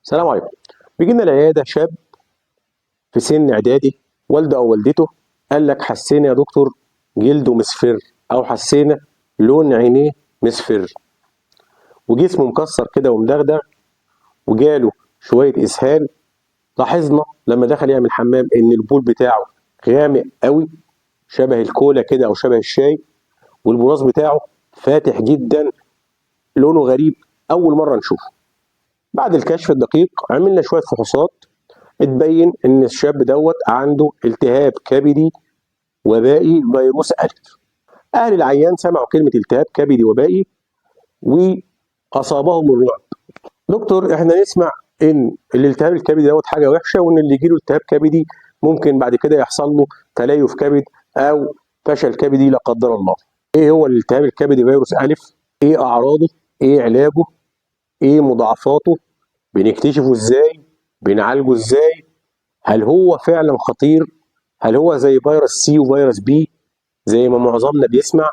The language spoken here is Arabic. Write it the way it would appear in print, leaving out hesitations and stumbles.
السلام عليكم. بيجي لنا العياده شاب في سن اعدادي، والده او والدته قال لك حسينا يا دكتور جلده مصفر، او حسينا لون عينيه مصفر وجسمه مكسر كده ومدغدغ وجاله شويه اسهال. لاحظنا لما دخل يعمل حمام ان البول بتاعه غامق قوي، شبه الكولا كده او شبه الشاي، والبراز بتاعه فاتح جدا، لونه غريب اول مره نشوفه. بعد الكشف الدقيق عملنا شويه فحوصات، اتبين ان الشاب دوت عنده التهاب كبدي وبائي فيروس ألف. اهل العيان سمعوا كلمه التهاب كبدي وبائي واصابهم الرعب. دكتور احنا نسمع ان الالتهاب الكبدي دوت حاجه وحشه، وان اللي يجيله التهاب كبدي ممكن بعد كده يحصل له تليف كبد او فشل كبدي لا قدر الله. ايه هو الالتهاب الكبدي فيروس ألف؟ ايه اعراضه؟ ايه علاجه؟ ايه مضاعفاته؟ بنكتشفه ازاي؟ بنعالجه ازاي؟ هل هو فعلا خطير؟ هل هو زي فيروس سي وفيروس بي زي ما معظمنا بيسمع؟